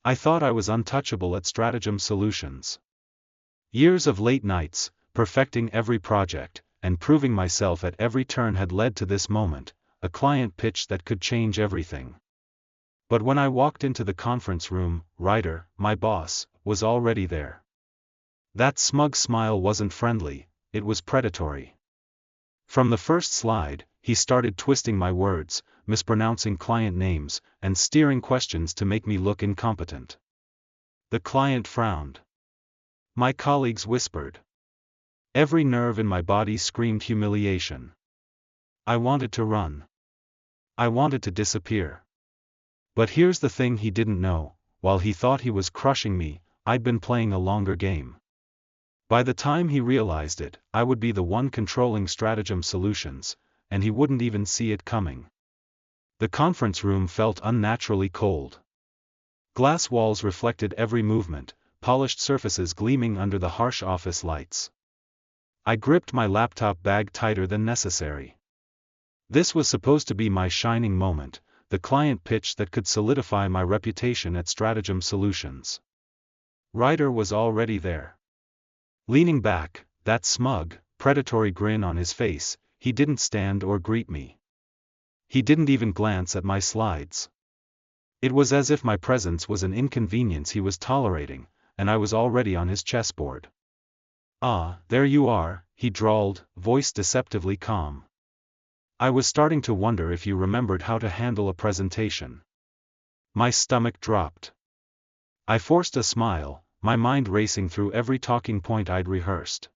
I thought I was untouchable at Stratagem Solutions. Years of late nights, perfecting every project, and proving myself at every turn had led to this moment, a client pitch that could change everything. But when I walked into the conference room, Ryder, my boss, was already there. That smug smile wasn't friendly, it was predatory. From the first slide, he started twisting my words, mispronouncing client names, and steering questions to make me look incompetent. The client frowned. My colleagues whispered. Every nerve in my body screamed humiliation. I wanted to run. I wanted to disappear. But here's the thing he didn't know: while he thought he was crushing me, I'd been playing a longer game. By the time he realized it, I would be the one controlling Stratagem Solutions, and he wouldn't even see it coming. The conference room felt unnaturally cold. Glass walls reflected every movement, polished surfaces gleaming under the harsh office lights. I gripped my laptop bag tighter than necessary. This was supposed to be my shining moment, the client pitch that could solidify my reputation at Stratagem Solutions. Ryder was already there. Leaning back, that smug, predatory grin on his face, he didn't stand or greet me. He didn't even glance at my slides. It was as if my presence was an inconvenience he was tolerating, and I was already on his chessboard. "Ah, there you are," he drawled, voice deceptively calm. "I was starting to wonder if you remembered how to handle a presentation." My stomach dropped. I forced a smile, my mind racing through every talking point I'd rehearsed.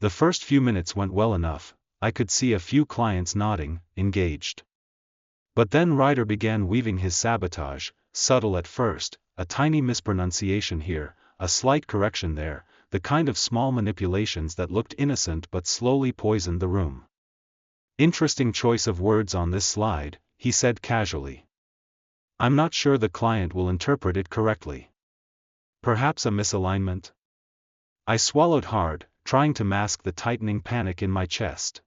The first few minutes went well enough, I could see a few clients nodding, engaged. But then Ryder began weaving his sabotage, subtle at first, a tiny mispronunciation here, a slight correction there, the kind of small manipulations that looked innocent but slowly poisoned the room. "Interesting choice of words on this slide," he said casually. "I'm not sure the client will interpret it correctly. Perhaps a misalignment?" I swallowed hard, trying to mask the tightening panic in my chest.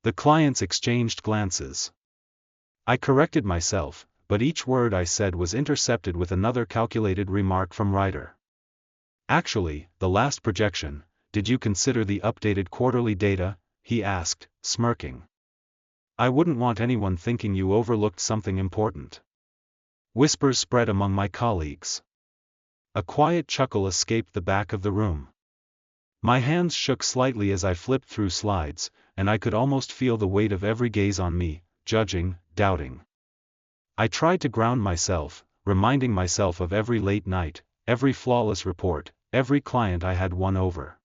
The clients exchanged glances. I corrected myself, but each word I said was intercepted with another calculated remark from Ryder. "Actually, the last projection, did you consider the updated quarterly data?" he asked, smirking. "I wouldn't want anyone thinking you overlooked something important." Whispers spread among my colleagues. A quiet chuckle escaped the back of the room. My hands shook slightly as I flipped through slides, and I could almost feel the weight of every gaze on me, judging, doubting. I tried to ground myself, reminding myself of every late night, every flawless report, every client I had won over.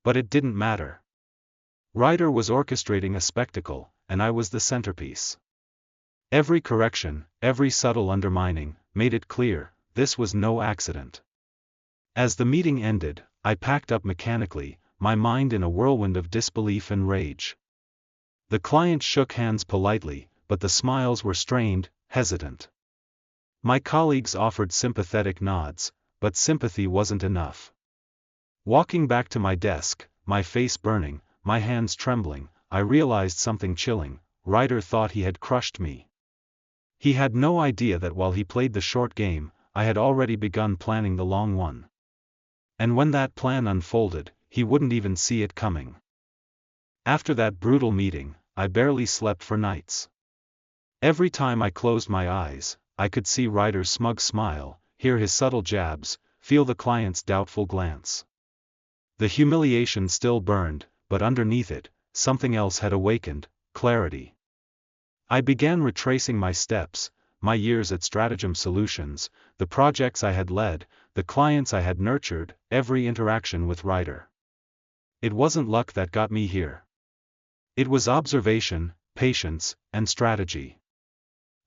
But it didn't matter. Ryder was orchestrating a spectacle, and I was the centerpiece. Every correction, every subtle undermining, made it clear, this was no accident. As the meeting ended, I packed up mechanically, my mind in a whirlwind of disbelief and rage. The clients shook hands politely, but the smiles were strained, hesitant. My colleagues offered sympathetic nods, but sympathy wasn't enough. Walking back to my desk, my face burning, my hands trembling, I realized something chilling: Ryder thought he had crushed me. He had no idea that while he played the short game, I had already begun planning the long one. And when that plan unfolded, he wouldn't even see it coming. After that brutal meeting, I barely slept for nights. Every time I closed my eyes, I could see Ryder's smug smile, hear his subtle jabs, feel the client's doubtful glance. The humiliation still burned, but underneath it, something else had awakened: clarity. I began retracing my steps, my years at Stratagem Solutions, the projects I had led, the clients I had nurtured, every interaction with Ryder. It wasn't luck that got me here. It was observation, patience, and strategy.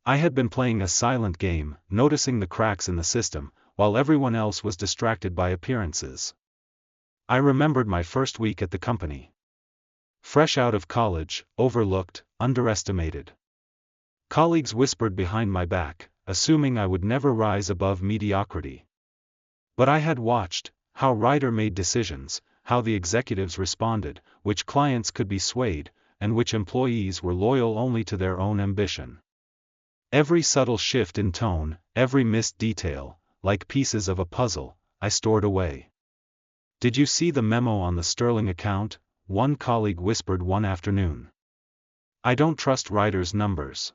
I had been playing a silent game, noticing the cracks in the system, while everyone else was distracted by appearances. I remembered my first week at the company. Fresh out of college, overlooked, underestimated. Colleagues whispered behind my back, assuming I would never rise above mediocrity. But I had watched how Ryder made decisions, how the executives responded, which clients could be swayed, and which employees were loyal only to their own ambition. Every subtle shift in tone, every missed detail, like pieces of a puzzle, I stored away. "Did you see the memo on the Sterling account?" one colleague whispered one afternoon. "I don't trust Ryder's numbers."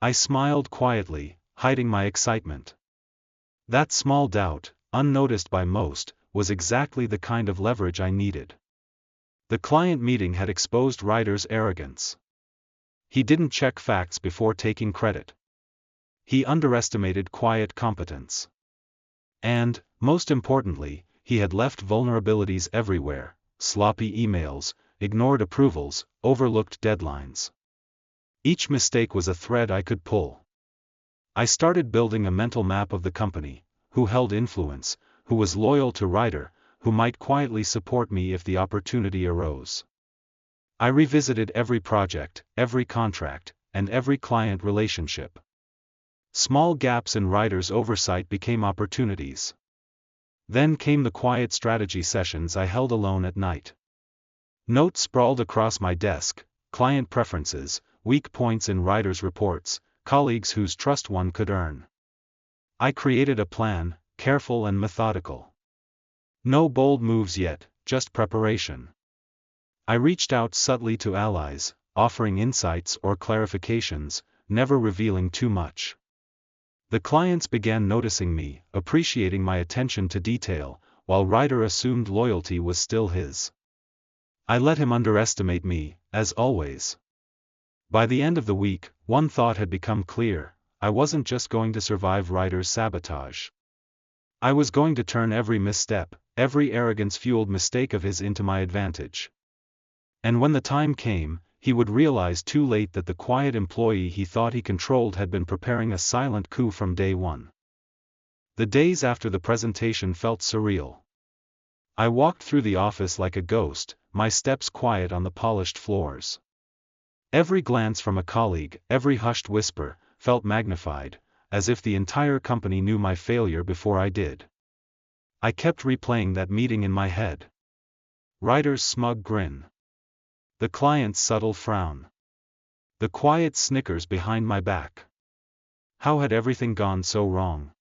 I smiled quietly, hiding my excitement. That small doubt, unnoticed by most, was exactly the kind of leverage I needed. The client meeting had exposed Ryder's arrogance. He didn't check facts before taking credit. He underestimated quiet competence. And, most importantly, he had left vulnerabilities everywhere: sloppy emails, ignored approvals, overlooked deadlines. Each mistake was a thread I could pull. I started building a mental map of the company: who held influence, who was loyal to Ryder, who might quietly support me if the opportunity arose. I revisited every project, every contract, and every client relationship. Small gaps in Ryder's oversight became opportunities. Then came the quiet strategy sessions I held alone at night. Notes sprawled across my desk: client preferences, weak points in Ryder's reports, colleagues whose trust one could earn. I created a plan, careful and methodical. No bold moves yet, just preparation. I reached out subtly to allies, offering insights or clarifications, never revealing too much. The clients began noticing me, appreciating my attention to detail, while Ryder assumed loyalty was still his. I let him underestimate me, as always. By the end of the week, one thought had become clear: I wasn't just going to survive Ryder's sabotage. I was going to turn every misstep, every arrogance-fueled mistake of his into my advantage. And when the time came, he would realize too late that the quiet employee he thought he controlled had been preparing a silent coup from day one. The days after the presentation felt surreal. I walked through the office like a ghost, my steps quiet on the polished floors. Every glance from a colleague, every hushed whisper, felt magnified, as if the entire company knew my failure before I did. I kept replaying that meeting in my head. Ryder's smug grin. The client's subtle frown. The quiet snickers behind my back. How had everything gone so wrong?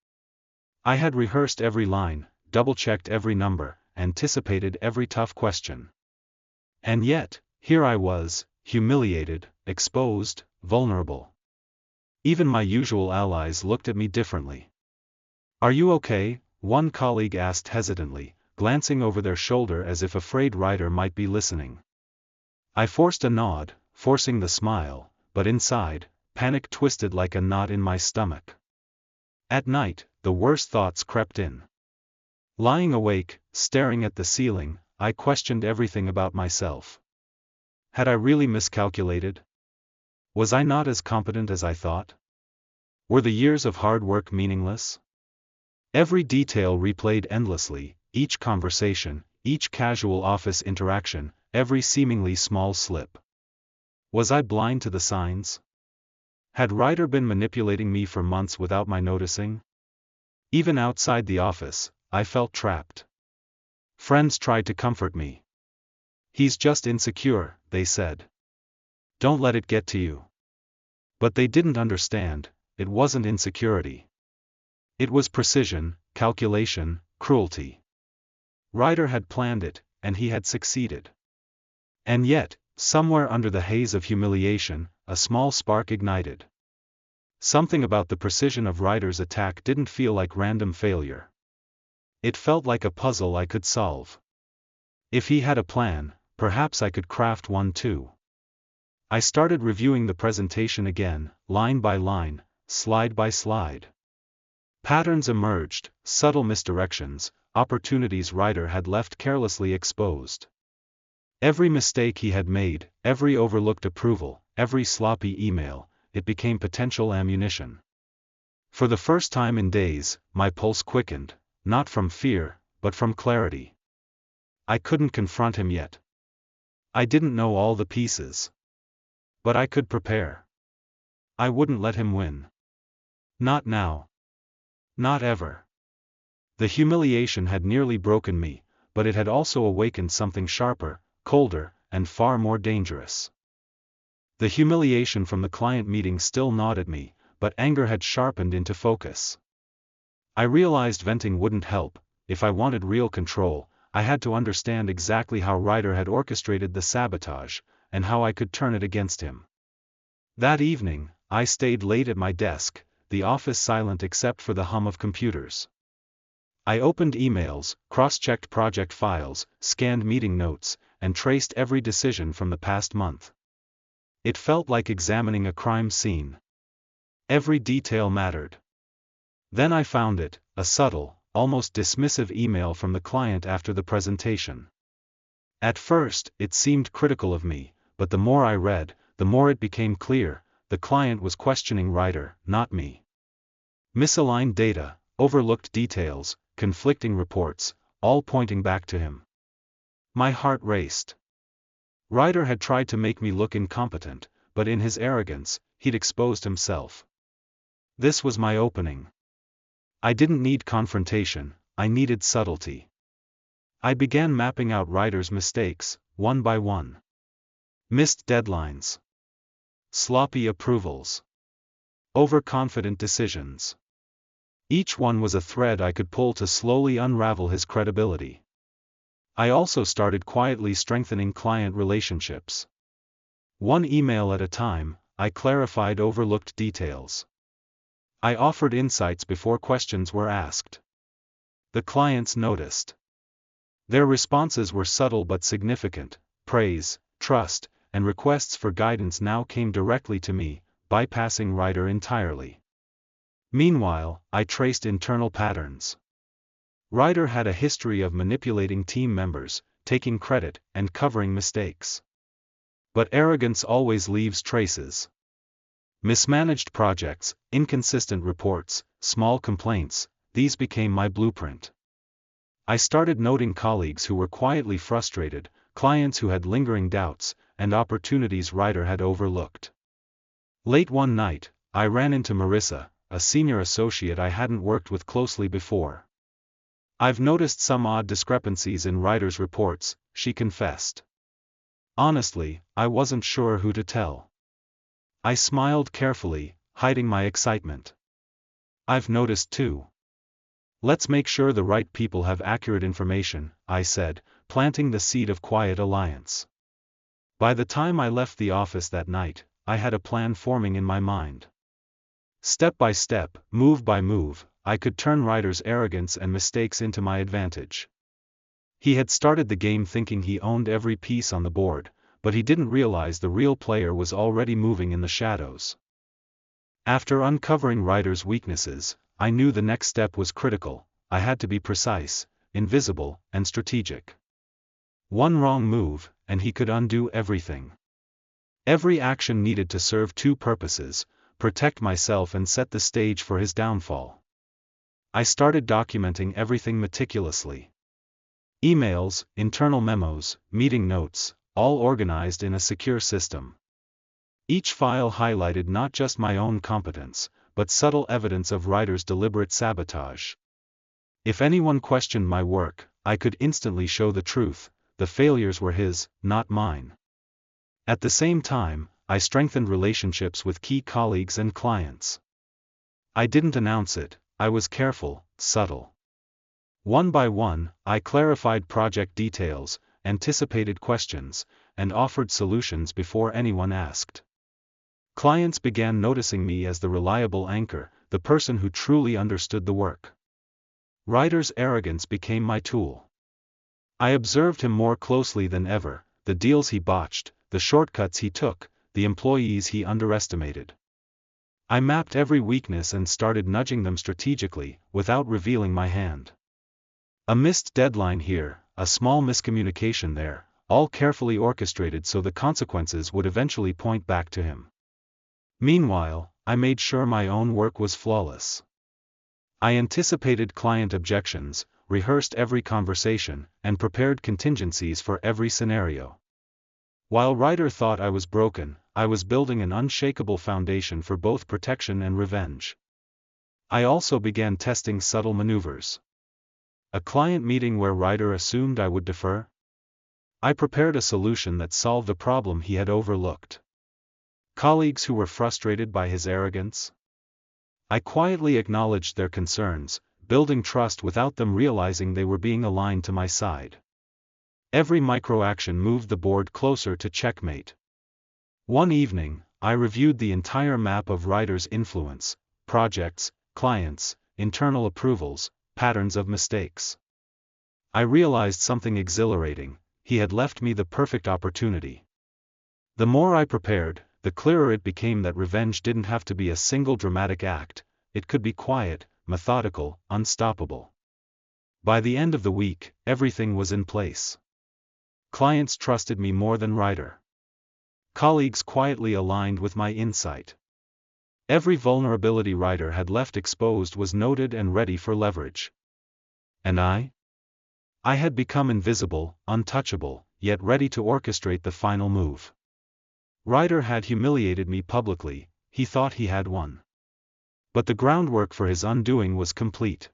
I had rehearsed every line, double-checked every number, anticipated every tough question. And yet, here I was, humiliated, exposed, vulnerable. Even my usual allies looked at me differently. "Are you okay?" one colleague asked hesitantly, glancing over their shoulder as if afraid Ryder might be listening. I forced a nod, forcing the smile, but inside, panic twisted like a knot in my stomach. At night, the worst thoughts crept in. Lying awake, staring at the ceiling, I questioned everything about myself. Had I really miscalculated? Was I not as competent as I thought? Were the years of hard work meaningless? Every detail replayed endlessly: each conversation, each casual office interaction, every seemingly small slip. Was I blind to the signs? Had Ryder been manipulating me for months without my noticing? Even outside the office, I felt trapped. Friends tried to comfort me. "He's just insecure," they said. "Don't let it get to you." But they didn't understand: it wasn't insecurity. It was precision, calculation, cruelty. Ryder had planned it, and he had succeeded. And yet, somewhere under the haze of humiliation, a small spark ignited. Something about the precision of Ryder's attack didn't feel like random failure. It felt like a puzzle I could solve. If he had a plan, perhaps I could craft one too. I started reviewing the presentation again, line by line, slide by slide. Patterns emerged: subtle misdirections, opportunities Ryder had left carelessly exposed. Every mistake he had made, every overlooked approval, every sloppy email, it became potential ammunition. For the first time in days, my pulse quickened, not from fear, but from clarity. I couldn't confront him yet. I didn't know all the pieces. But I could prepare. I wouldn't let him win. Not now. Not ever. The humiliation had nearly broken me, but it had also awakened something sharper, colder, and far more dangerous. The humiliation from the client meeting still gnawed at me, but anger had sharpened into focus. I realized venting wouldn't help. If I wanted real control, I had to understand exactly how Ryder had orchestrated the sabotage, and how I could turn it against him. That evening, I stayed late at my desk, the office silent except for the hum of computers. I opened emails, cross-checked project files, scanned meeting notes, and traced every decision from the past month. It felt like examining a crime scene. Every detail mattered. Then I found it, a subtle, almost dismissive email from the client after the presentation. At first, it seemed critical of me, but the more I read, the more it became clear, the client was questioning Ryder, not me. Misaligned data, overlooked details, conflicting reports, all pointing back to him. My heart raced. Ryder had tried to make me look incompetent, but in his arrogance, he'd exposed himself. This was my opening. I didn't need confrontation, I needed subtlety. I began mapping out Ryder's mistakes, one by one. Missed deadlines. Sloppy approvals. Overconfident decisions. Each one was a thread I could pull to slowly unravel his credibility. I also started quietly strengthening client relationships. One email at a time, I clarified overlooked details. I offered insights before questions were asked. The clients noticed. Their responses were subtle but significant. Praise, trust, and requests for guidance now came directly to me, bypassing Ryder entirely. Meanwhile, I traced internal patterns. Ryder had a history of manipulating team members, taking credit, and covering mistakes. But arrogance always leaves traces. Mismanaged projects, inconsistent reports, small complaints, these became my blueprint. I started noting colleagues who were quietly frustrated, clients who had lingering doubts, and opportunities Ryder had overlooked. Late one night, I ran into Marissa, a senior associate I hadn't worked with closely before. "I've noticed some odd discrepancies in Ryder's reports," she confessed. Honestly, I wasn't sure who to tell. I smiled carefully, hiding my excitement. "I've noticed too. Let's make sure the right people have accurate information," I said, planting the seed of quiet alliance. By the time I left the office that night, I had a plan forming in my mind. Step by step, move by move, I could turn Ryder's arrogance and mistakes into my advantage. He had started the game thinking he owned every piece on the board, but he didn't realize the real player was already moving in the shadows. After uncovering Ryder's weaknesses, I knew the next step was critical. I had to be precise, invisible, and strategic. One wrong move, and he could undo everything. Every action needed to serve two purposes: protect myself and set the stage for his downfall. I started documenting everything meticulously. Emails, internal memos, meeting notes, all organized in a secure system. Each file highlighted not just my own competence, but subtle evidence of Ryder's deliberate sabotage. If anyone questioned my work, I could instantly show the truth: the failures were his, not mine. At the same time, I strengthened relationships with key colleagues and clients. I didn't announce it, I was careful, subtle. One by one, I clarified project details, anticipated questions, and offered solutions before anyone asked. Clients began noticing me as the reliable anchor, the person who truly understood the work. Ryder's arrogance became my tool. I observed him more closely than ever: the deals he botched, the shortcuts he took, the employees he underestimated. I mapped every weakness and started nudging them strategically, without revealing my hand. A missed deadline here, a small miscommunication there, all carefully orchestrated so the consequences would eventually point back to him. Meanwhile, I made sure my own work was flawless. I anticipated client objections, rehearsed every conversation, and prepared contingencies for every scenario. While Ryder thought I was broken, I was building an unshakable foundation for both protection and revenge. I also began testing subtle maneuvers. A client meeting where Ryder assumed I would defer? I prepared a solution that solved a problem he had overlooked. Colleagues who were frustrated by his arrogance? I quietly acknowledged their concerns, building trust without them realizing they were being aligned to my side. Every microaction moved the board closer to checkmate. One evening, I reviewed the entire map of Ryder's influence, projects, clients, internal approvals, patterns of mistakes. I realized something exhilarating: he had left me the perfect opportunity. The more I prepared, the clearer it became that revenge didn't have to be a single dramatic act, it could be quiet, methodical, unstoppable. By the end of the week, everything was in place. Clients trusted me more than Ryder. Colleagues quietly aligned with my insight. Every vulnerability Ryder had left exposed was noted and ready for leverage. And I had become invisible, untouchable, yet ready to orchestrate the final move. Ryder had humiliated me publicly, he thought he had won. But the groundwork for his undoing was complete.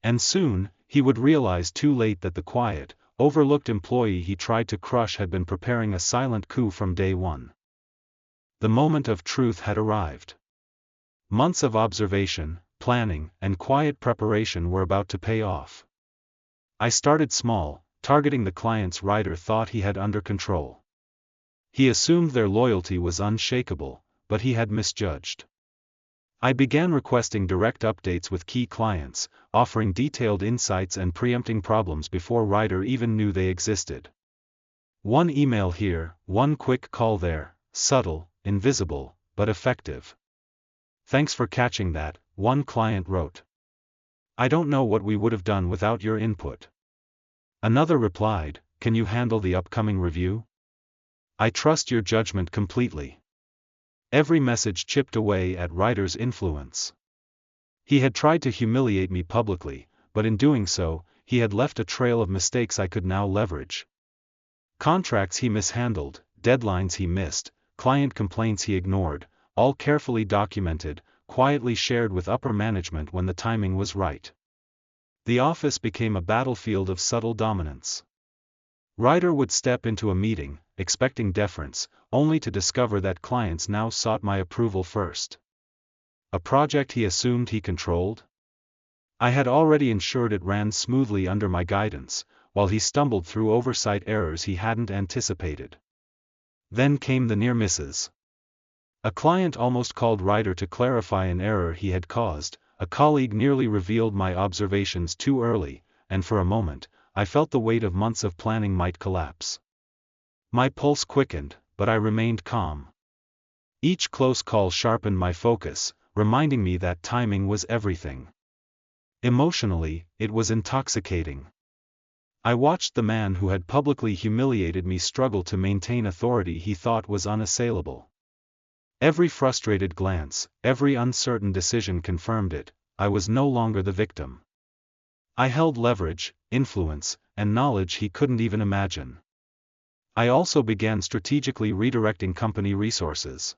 And soon, he would realize too late that the quiet, overlooked employee he tried to crush had been preparing a silent coup from day one. The moment of truth had arrived. Months of observation, planning, and quiet preparation were about to pay off. I started small, targeting the clients Ryder thought he had under control. He assumed their loyalty was unshakable, but he had misjudged. I began requesting direct updates with key clients, offering detailed insights and preempting problems before Ryder even knew they existed. One email here, one quick call there, subtle, invisible, but effective. "Thanks for catching that," one client wrote. "I don't know what we would have done without your input." Another replied, "Can you handle the upcoming review? I trust your judgment completely." Every message chipped away at Ryder's influence. He had tried to humiliate me publicly, but in doing so, he had left a trail of mistakes I could now leverage. Contracts he mishandled, deadlines he missed, client complaints he ignored, all carefully documented, quietly shared with upper management when the timing was right. The office became a battlefield of subtle dominance. Ryder would step into a meeting, expecting deference, only to discover that clients now sought my approval first. A project he assumed he controlled? I had already ensured it ran smoothly under my guidance, while he stumbled through oversight errors he hadn't anticipated. Then came the near misses. A client almost called Ryder to clarify an error he had caused, a colleague nearly revealed my observations too early, and for a moment, I felt the weight of months of planning might collapse. My pulse quickened, but I remained calm. Each close call sharpened my focus, reminding me that timing was everything. Emotionally, it was intoxicating. I watched the man who had publicly humiliated me struggle to maintain authority he thought was unassailable. Every frustrated glance, every uncertain decision confirmed it: I was no longer the victim. I held leverage, influence, and knowledge he couldn't even imagine. I also began strategically redirecting company resources.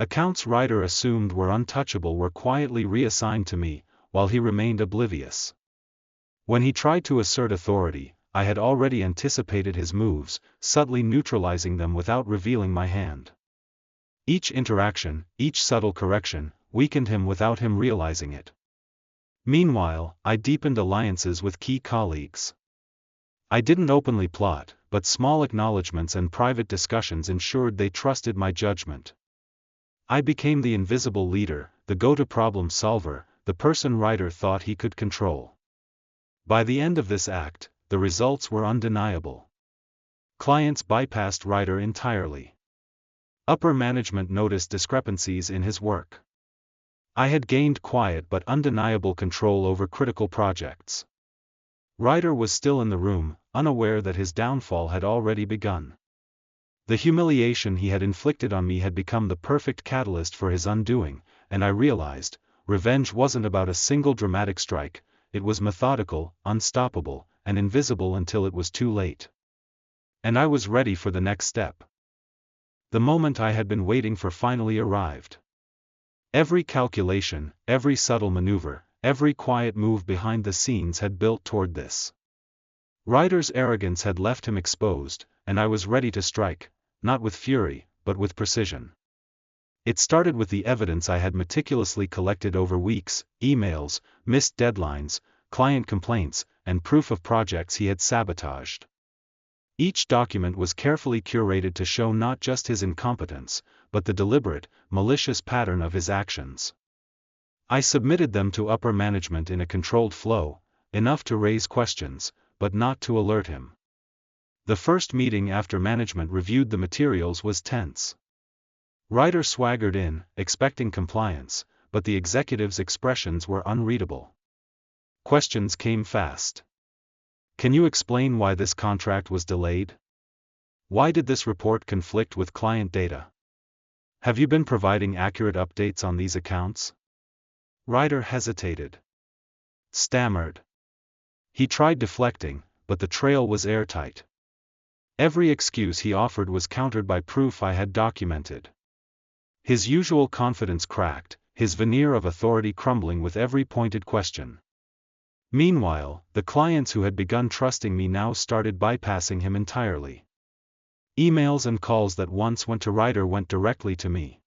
Accounts Ryder assumed were untouchable were quietly reassigned to me, while he remained oblivious. When he tried to assert authority, I had already anticipated his moves, subtly neutralizing them without revealing my hand. Each interaction, each subtle correction, weakened him without him realizing it. Meanwhile, I deepened alliances with key colleagues. I didn't openly plot, but small acknowledgments and private discussions ensured they trusted my judgment. I became the invisible leader, the go-to problem solver, the person Ryder thought he could control. By the end of this act, the results were undeniable. Clients bypassed Ryder entirely. Upper management noticed discrepancies in his work. I had gained quiet but undeniable control over critical projects. Ryder was still in the room, unaware that his downfall had already begun. The humiliation he had inflicted on me had become the perfect catalyst for his undoing, and I realized, revenge wasn't about a single dramatic strike, it was methodical, unstoppable, and invisible until it was too late. And I was ready for the next step. The moment I had been waiting for finally arrived. Every calculation, every subtle maneuver, every quiet move behind the scenes had built toward this. Ryder's arrogance had left him exposed, and I was ready to strike, not with fury, but with precision. It started with the evidence I had meticulously collected over weeks: emails, missed deadlines, client complaints, and proof of projects he had sabotaged. Each document was carefully curated to show not just his incompetence, but the deliberate, malicious pattern of his actions. I submitted them to upper management in a controlled flow, enough to raise questions, but not to alert him. The first meeting after management reviewed the materials was tense. Ryder swaggered in, expecting compliance, but the executive's expressions were unreadable. Questions came fast. Can you explain why this contract was delayed? Why did this report conflict with client data? Have you been providing accurate updates on these accounts? Ryder hesitated. Stammered. He tried deflecting, but the trail was airtight. Every excuse he offered was countered by proof I had documented. His usual confidence cracked, his veneer of authority crumbling with every pointed question. Meanwhile, the clients who had begun trusting me now started bypassing him entirely. Emails and calls that once went to Ryder went directly to me.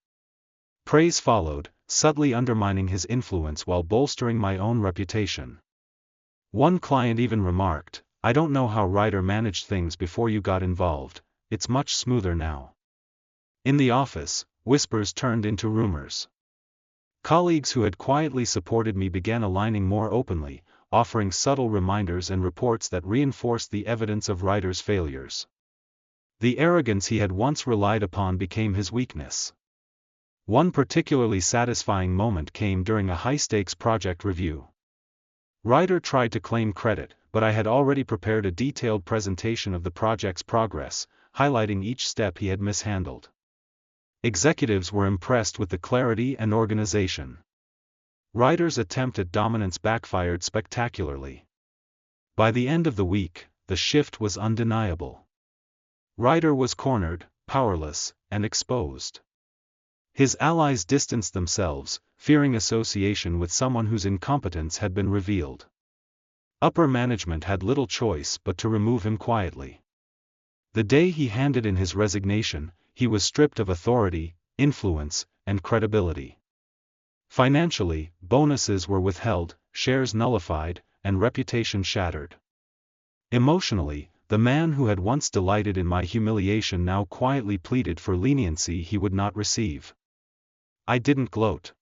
Praise followed, subtly undermining his influence while bolstering my own reputation. One client even remarked, "I don't know how Ryder managed things before you got involved, it's much smoother now." In the office, whispers turned into rumors. Colleagues who had quietly supported me began aligning more openly, offering subtle reminders and reports that reinforced the evidence of Ryder's failures. The arrogance he had once relied upon became his weakness. One particularly satisfying moment came during a high-stakes project review. Ryder tried to claim credit, but I had already prepared a detailed presentation of the project's progress, highlighting each step he had mishandled. Executives were impressed with the clarity and organization. Ryder's attempt at dominance backfired spectacularly. By the end of the week, the shift was undeniable. Ryder was cornered, powerless, and exposed. His allies distanced themselves, fearing association with someone whose incompetence had been revealed. Upper management had little choice but to remove him quietly. The day he handed in his resignation, he was stripped of authority, influence, and credibility. Financially, bonuses were withheld, shares nullified, and reputation shattered. Emotionally, the man who had once delighted in my humiliation now quietly pleaded for leniency he would not receive. I didn't gloat.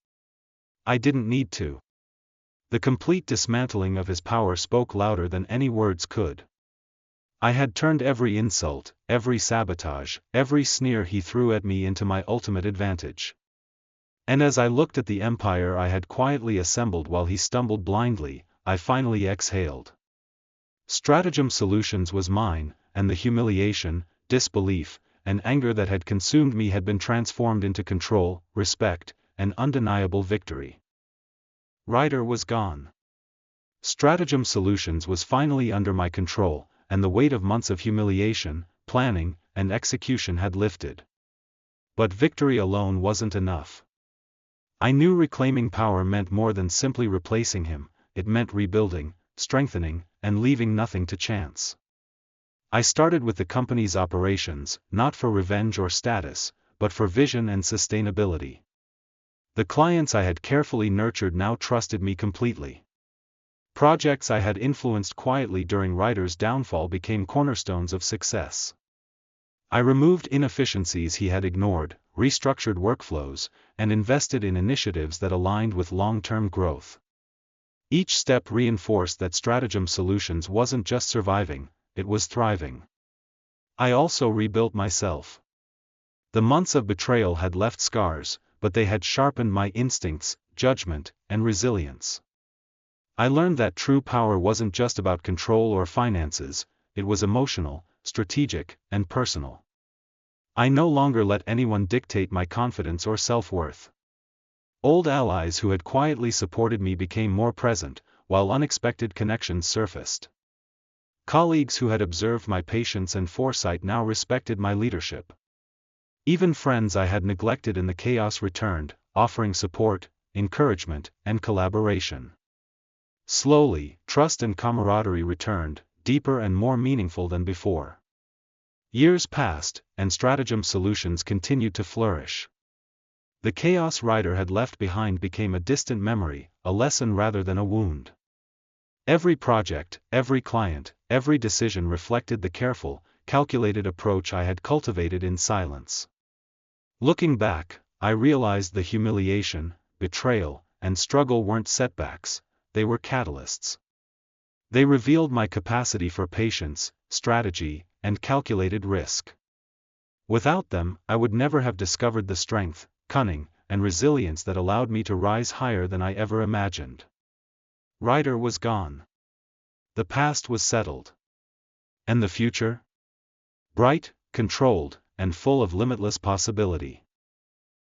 I didn't need to. The complete dismantling of his power spoke louder than any words could. I had turned every insult, every sabotage, every sneer he threw at me into my ultimate advantage. And as I looked at the empire I had quietly assembled while he stumbled blindly, I finally exhaled. Stratagem Solutions was mine, and the humiliation, disbelief, and anger that had consumed me had been transformed into control, respect, and undeniable victory. Ryder was gone. Stratagem Solutions was finally under my control, and the weight of months of humiliation, planning, and execution had lifted. But victory alone wasn't enough. I knew reclaiming power meant more than simply replacing him, it meant rebuilding, strengthening, and leaving nothing to chance. I started with the company's operations, not for revenge or status, but for vision and sustainability. The clients I had carefully nurtured now trusted me completely. Projects I had influenced quietly during Ryder's downfall became cornerstones of success. I removed inefficiencies he had ignored, restructured workflows, and invested in initiatives that aligned with long-term growth. Each step reinforced that Stratagem Solutions wasn't just surviving, it was thriving. I also rebuilt myself. The months of betrayal had left scars, but they had sharpened my instincts, judgment, and resilience. I learned that true power wasn't just about control or finances, it was emotional, strategic, and personal. I no longer let anyone dictate my confidence or self-worth. Old allies who had quietly supported me became more present, while unexpected connections surfaced. Colleagues who had observed my patience and foresight now respected my leadership. Even friends I had neglected in the chaos returned, offering support, encouragement, and collaboration. Slowly, trust and camaraderie returned, deeper and more meaningful than before. Years passed, and Stratagem Solutions continued to flourish. The chaos Ryder had left behind became a distant memory, a lesson rather than a wound. Every project, every client, every decision reflected the careful, calculated approach I had cultivated in silence. Looking back, I realized the humiliation, betrayal, and struggle weren't setbacks, they were catalysts. They revealed my capacity for patience, strategy, and calculated risk. Without them, I would never have discovered the strength, cunning, and resilience that allowed me to rise higher than I ever imagined. Ryder was gone. The past was settled. And the future? Bright, controlled, and full of limitless possibility.